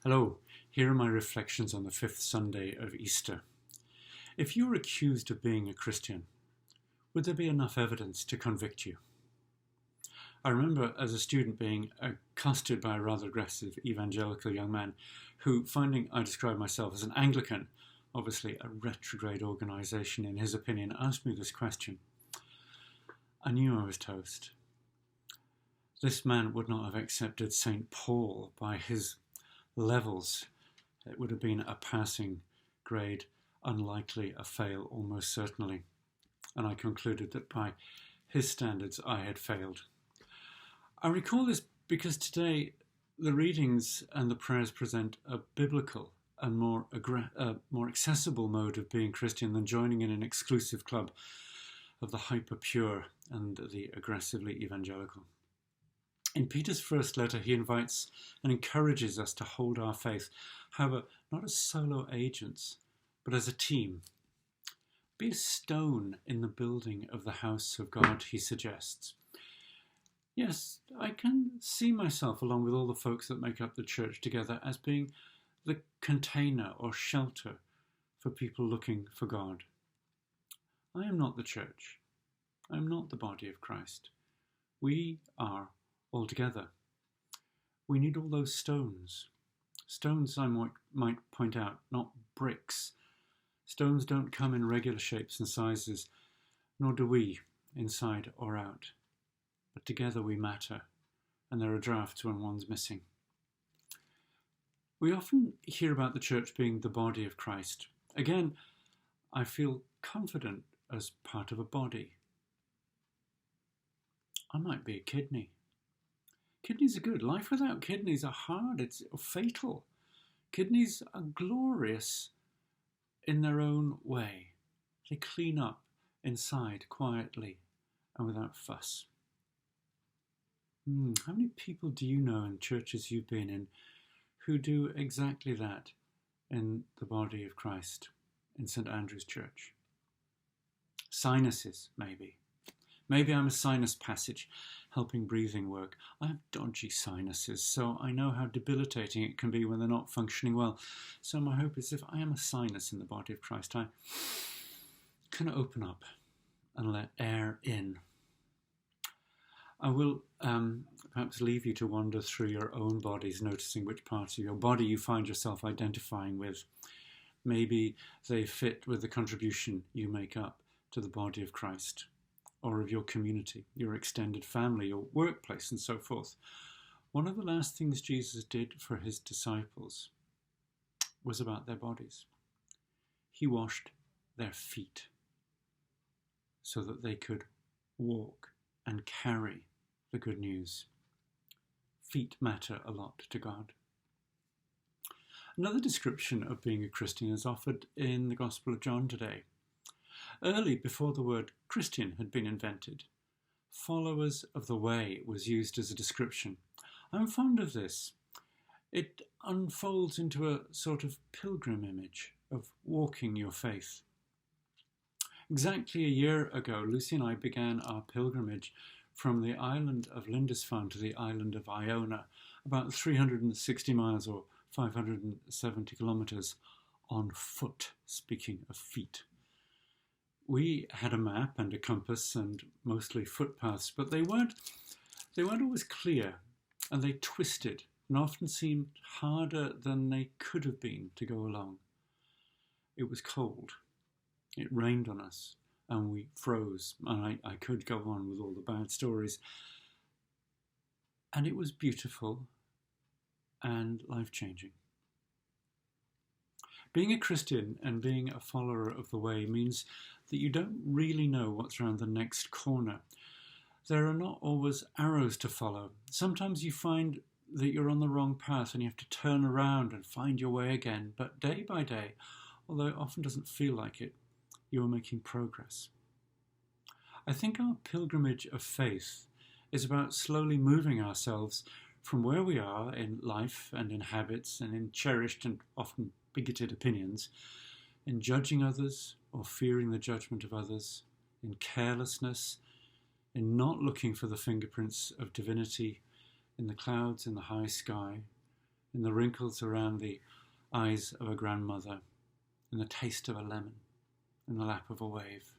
Hello, here are my reflections on the fifth Sunday of Easter. If you were accused of being a Christian, would there be enough evidence to convict you? I remember as a student being accosted by a rather aggressive evangelical young man who, finding I described myself as an Anglican, obviously a retrograde organisation in his opinion, asked me this question. I knew I was toast. This man would not have accepted St. Paul by his levels. It would have been a passing grade, unlikely a fail, almost certainly. And I concluded that by his standards I had failed. I recall this because today the readings and the prayers present a biblical and more accessible mode of being Christian than joining in an exclusive club of the hyper-pure and the aggressively evangelical. In Peter's first letter, he invites and encourages us to hold our faith, however, not as solo agents, but as a team. Be a stone in the building of the house of God, he suggests. Yes, I can see myself, along with all the folks that make up the church together, as being the container or shelter for people looking for God. I am not the church. I am not the body of Christ. We are all together. We need all those stones. Stones, I might point out, not bricks. Stones don't come in regular shapes and sizes, nor do we, inside or out. But together we matter, and there are drafts when one's missing. We often hear about the church being the body of Christ. Again, I feel confident as part of a body. I might be a kidney. Kidneys are good. Life without kidneys are hard. It's fatal. Kidneys are glorious in their own way. They clean up inside quietly and without fuss. How many people do you know in churches you've been in who do exactly that in the body of Christ in St. Andrew's Church? Sinuses, maybe. Maybe I'm a sinus passage, helping breathing work. I have dodgy sinuses, so I know how debilitating it can be when they're not functioning well. So my hope is if I am a sinus in the body of Christ, I can open up and let air in. I will perhaps leave you to wander through your own bodies, noticing which parts of your body you find yourself identifying with. Maybe they fit with the contribution you make up to the body of Christ, or of your community, your extended family, your workplace, and so forth. One of the last things Jesus did for his disciples was about their bodies. He washed their feet so that they could walk and carry the good news. Feet matter a lot to God. Another description of being a Christian is offered in the Gospel of John today. Early, before the word Christian had been invented, followers of the way was used as a description. I'm fond of this. It unfolds into a sort of pilgrim image of walking your faith. Exactly a year ago, Lucy and I began our pilgrimage from the island of Lindisfarne to the island of Iona, about 360 miles or 570 kilometres on foot, speaking of feet. We had a map and a compass and mostly footpaths, but they weren't always clear, and they twisted and often seemed harder than they could have been to go along. It was cold. It rained on us, and we froze, and I could go on with all the bad stories. And it was beautiful and life-changing. Being a Christian and being a follower of the way means that you don't really know what's around the next corner. There are not always arrows to follow. Sometimes you find that you're on the wrong path and you have to turn around and find your way again. But day by day, although it often doesn't feel like it, you are making progress. I think our pilgrimage of faith is about slowly moving ourselves from where we are in life and in habits and in cherished and often bigoted opinions, in judging others or fearing the judgment of others, in carelessness, in not looking for the fingerprints of divinity in the clouds in the high sky, in the wrinkles around the eyes of a grandmother, in the taste of a lemon, in the lap of a wave.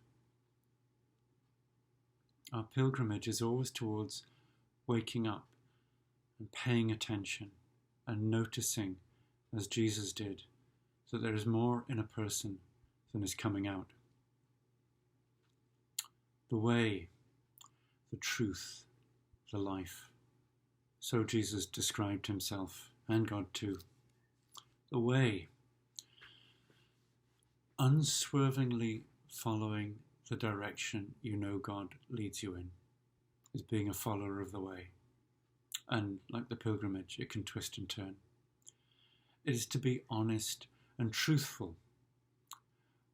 Our pilgrimage is always towards waking up and paying attention and noticing, as Jesus did, that there is more in a person than is coming out. The way, the truth, the life. So Jesus described himself, and God too. The way, unswervingly following the direction you know God leads you in, is being a follower of the way. And like the pilgrimage, it can twist and turn. It is to be honest and truthful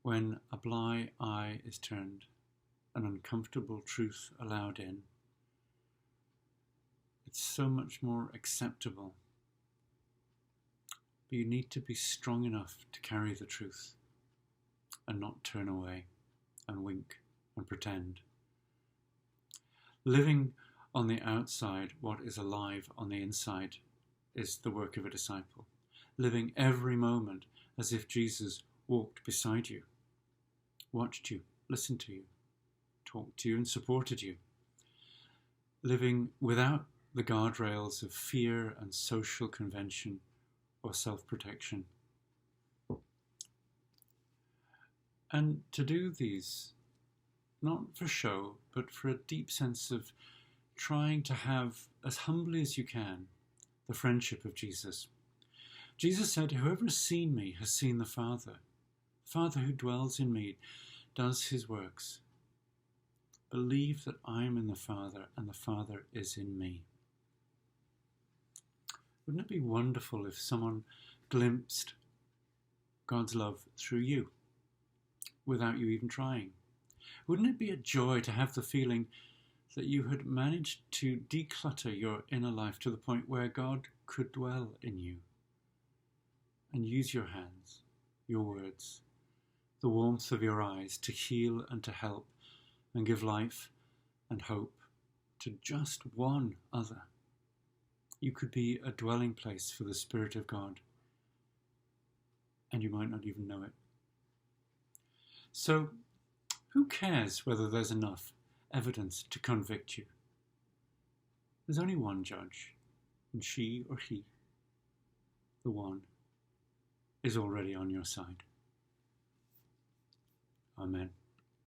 when a blind eye is turned, an uncomfortable truth allowed in. It's so much more acceptable. But you need to be strong enough to carry the truth and not turn away and wink and pretend. Living on the outside what is alive on the inside is the work of a disciple. Living every moment as if Jesus walked beside you, watched you, listened to you, talked to you and supported you. Living without the guardrails of fear and social convention or self-protection. And to do these, not for show, but for a deep sense of trying to have, as humbly as you can, the friendship of Jesus. Jesus said, "Whoever has seen me has seen the Father. The Father who dwells in me does his works. Believe that I am in the Father and the Father is in me." Wouldn't it be wonderful if someone glimpsed God's love through you without you even trying? Wouldn't it be a joy to have the feeling that you had managed to declutter your inner life to the point where God could dwell in you and use your hands, your words, the warmth of your eyes to heal and to help and give life and hope to just one other? You could be a dwelling place for the Spirit of God, and you might not even know it. So, who cares whether there's enough evidence to convict you? There's only one judge, and she or he, the one, is already on your side. Amen.